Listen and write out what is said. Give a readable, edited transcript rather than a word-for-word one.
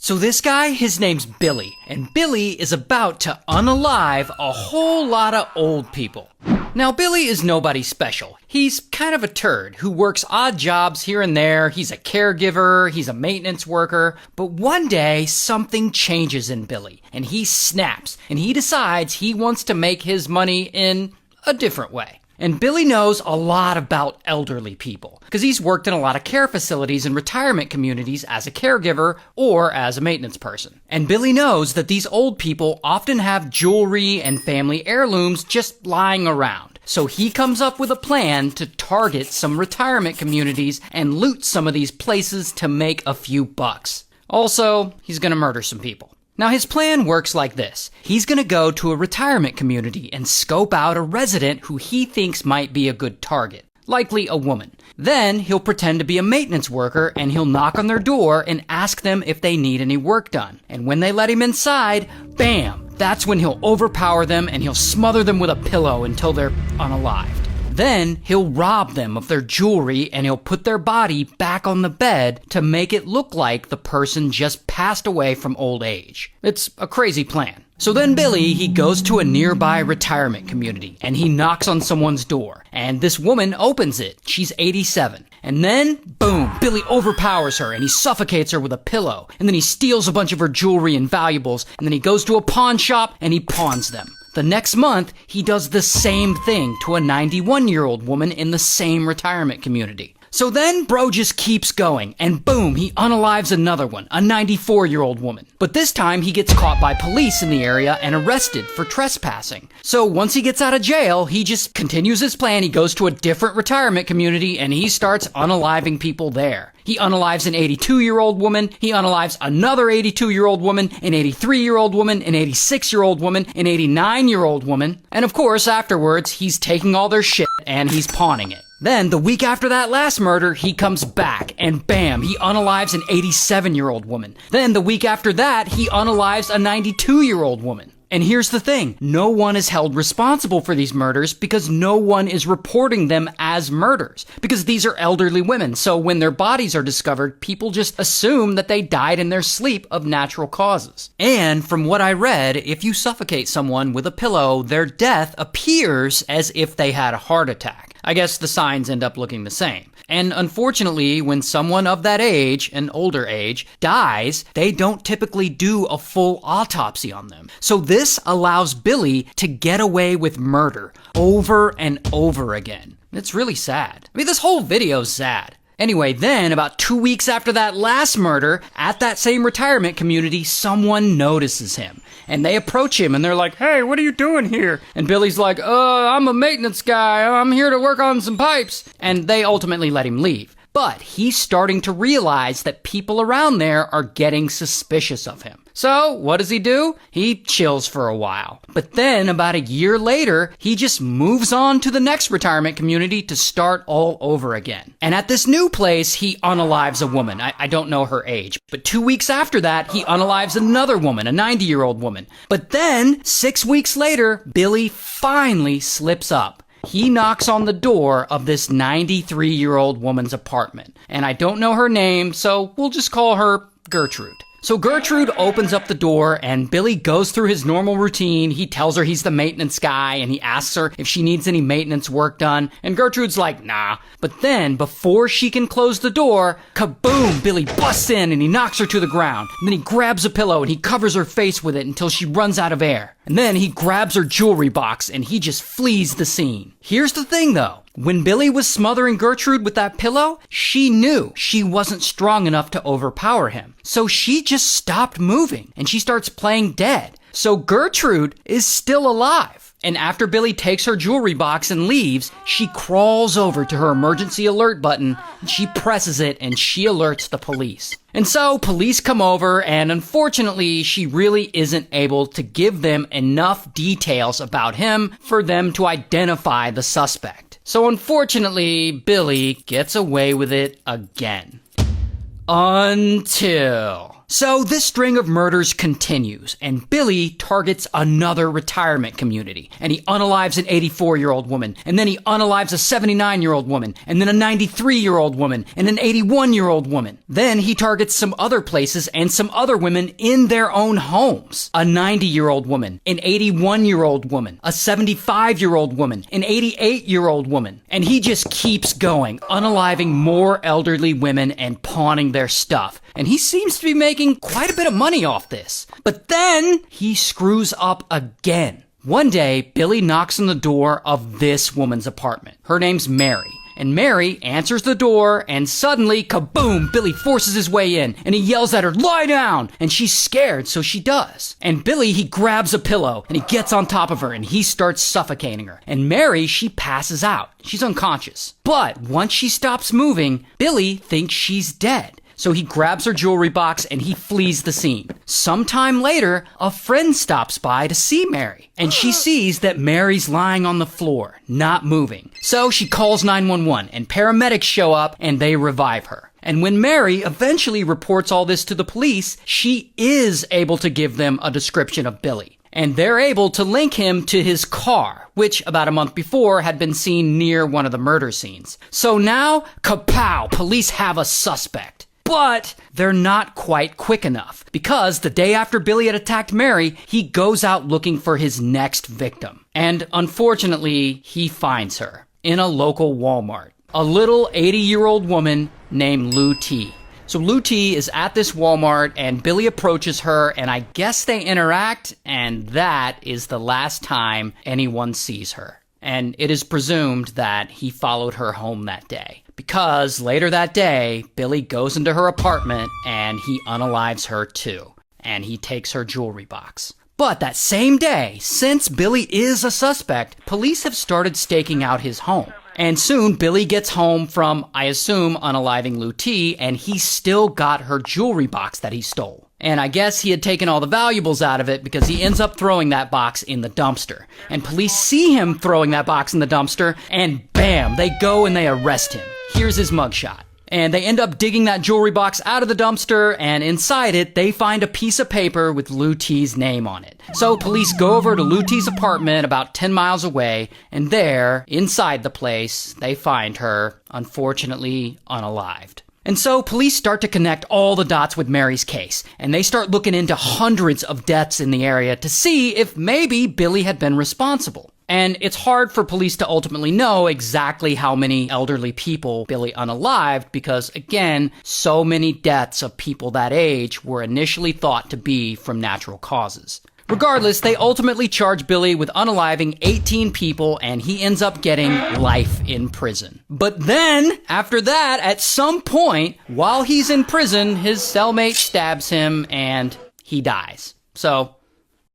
So this guy, his name's Billy, and Billy is about to unalive a whole lot of old people. Now, Billy is nobody special. He's kind of a turd who works odd jobs here and there. He's a caregiver, he's a maintenance worker. But one day, something changes in Billy, and he snaps, and he decides he wants to make his money in a different way. And Billy knows a lot about elderly people, because he's worked in a lot of care facilities and retirement communities as a caregiver or as a maintenance person. And Billy knows that these old people often have jewelry and family heirlooms just lying around. So he comes up with a plan to target some retirement communities and loot some of these places to make a few bucks. Also, he's gonna murder some people. Now, his plan works like this. He's going to go to a retirement community and scope out a resident who he thinks might be a good target, likely a woman. Then he'll pretend to be a maintenance worker and he'll knock on their door and ask them if they need any work done. And when they let him inside, bam, that's when he'll overpower them and he'll smother them with a pillow until they're unalived. Then he'll rob them of their jewelry and he'll put their body back on the bed to make it look like the person just passed away from old age. It's a crazy plan. So then Billy, he goes to a nearby retirement community and he knocks on someone's door. And this woman opens it. She's 87. And then, boom, Billy overpowers her and he suffocates her with a pillow. And then he steals a bunch of her jewelry and valuables. And then he goes to a pawn shop and he pawns them. The next month, he does the same thing to a 91-year-old woman in the same retirement community. So then, bro just keeps going, and boom, he unalives another one, a 94-year-old woman. But this time, he gets caught by police in the area and arrested for trespassing. So once he gets out of jail, he just continues his plan. He goes to a different retirement community, and he starts unaliving people there. He unalives an 82-year-old woman, he unalives another 82-year-old woman, an 83-year-old woman, an 86-year-old woman, an 89-year-old woman, and of course, afterwards, he's taking all their shit and he's pawning it. Then, the week after that last murder, he comes back, and bam, he unalives an 87-year-old woman. Then, the week after that, he unalives a 92-year-old woman. And here's the thing, no one is held responsible for these murders because no one is reporting them as murders. Because these are elderly women, so when their bodies are discovered, people just assume that they died in their sleep of natural causes. And from what I read, if you suffocate someone with a pillow, their death appears as if they had a heart attack. I guess the signs end up looking the same. And unfortunately, when someone of that age, an older age, dies, they don't typically do a full autopsy on them. So this allows Billy to get away with murder over and over again. It's really sad. I mean, this whole video's sad. Anyway, then, about 2 weeks after that last murder, at that same retirement community, someone notices him. And they approach him and they're like, "Hey, what are you doing here?" And Billy's like, I'm a maintenance guy. I'm here to work on some pipes." And they ultimately let him leave. But he's starting to realize that people around there are getting suspicious of him. So, what does he do? He chills for a while. But then, about a year later, he just moves on to the next retirement community to start all over again. And at this new place, he unalives a woman. I don't know her age. But 2 weeks after that, he unalives another woman, a 90-year-old woman. But then, 6 weeks later, Billy finally slips up. He knocks on the door of this 93-year-old woman's apartment. And I don't know her name, so we'll just call her Gertrude. So Gertrude opens up the door and Billy goes through his normal routine. He tells her he's the maintenance guy and he asks her if she needs any maintenance work done. And Gertrude's like, nah. But then, before she can close the door, kaboom, Billy busts in and he knocks her to the ground. And then he grabs a pillow and he covers her face with it until she runs out of air. And then he grabs her jewelry box and he just flees the scene. Here's the thing though. When Billy was smothering Gertrude with that pillow, she knew she wasn't strong enough to overpower him. So she just stopped moving and she starts playing dead. So Gertrude is still alive. And after Billy takes her jewelry box and leaves, she crawls over to her emergency alert button and she presses it and she alerts the police. And so police come over and unfortunately she really isn't able to give them enough details about him for them to identify the suspect. So unfortunately, Billy gets away with it again. Until So this string of murders continues, and Billy targets another retirement community, and he unalives an 84-year-old woman, and then he unalives a 79-year-old woman, and then a 93-year-old woman, and an 81-year-old woman. Then he targets some other places and some other women in their own homes. A 90-year-old woman, an 81-year-old woman, a 75-year-old woman, an 88-year-old woman. And he just keeps going, unaliving more elderly women and pawning their stuff. And he seems to be making quite a bit of money off this. But then he screws up again. One day, Billy knocks on the door of this woman's apartment. Her name's Mary. And Mary answers the door, and suddenly, kaboom, Billy forces his way in, and he yells at her, "Lie down!" And she's scared, so she does. And Billy, he grabs a pillow, and he gets on top of her, and he starts suffocating her. And Mary, she passes out. She's unconscious. But once she stops moving, Billy thinks she's dead. So he grabs her jewelry box and he flees the scene. Sometime later, a friend stops by to see Mary. And she sees that Mary's lying on the floor, not moving. So she calls 911 and paramedics show up and they revive her. And when Mary eventually reports all this to the police, she is able to give them a description of Billy. And they're able to link him to his car, which about a month before had been seen near one of the murder scenes. So now, kapow, police have a suspect. But they're not quite quick enough, because the day after Billy had attacked Mary, he goes out looking for his next victim. And unfortunately, he finds her in a local Walmart. A little 80-year-old woman named Lou T. So Lou T is at this Walmart and Billy approaches her and I guess they interact, and that is the last time anyone sees her. And it is presumed that he followed her home that day. Because later that day, Billy goes into her apartment and he unalives her too. And he takes her jewelry box. But that same day, since Billy is a suspect, police have started staking out his home. And soon, Billy gets home from, I assume, unaliving Lou T, and he's still got her jewelry box that he stole. And I guess he had taken all the valuables out of it because he ends up throwing that box in the dumpster. And police see him throwing that box in the dumpster, and bam, they go and they arrest him. Here's his mugshot. And they end up digging that jewelry box out of the dumpster, and inside it, they find a piece of paper with Lou T's name on it. So police go over to Lou T's apartment about 10 miles away, and there, inside the place, they find her, unfortunately, unalived. And so police start to connect all the dots with Mary's case, and they start looking into hundreds of deaths in the area to see if maybe Billy had been responsible. And it's hard for police to ultimately know exactly how many elderly people Billy unalived because, again, so many deaths of people that age were initially thought to be from natural causes. Regardless, they ultimately charge Billy with unaliving 18 people, and he ends up getting life in prison. But then, after that, at some point, while he's in prison, his cellmate stabs him, and he dies. So,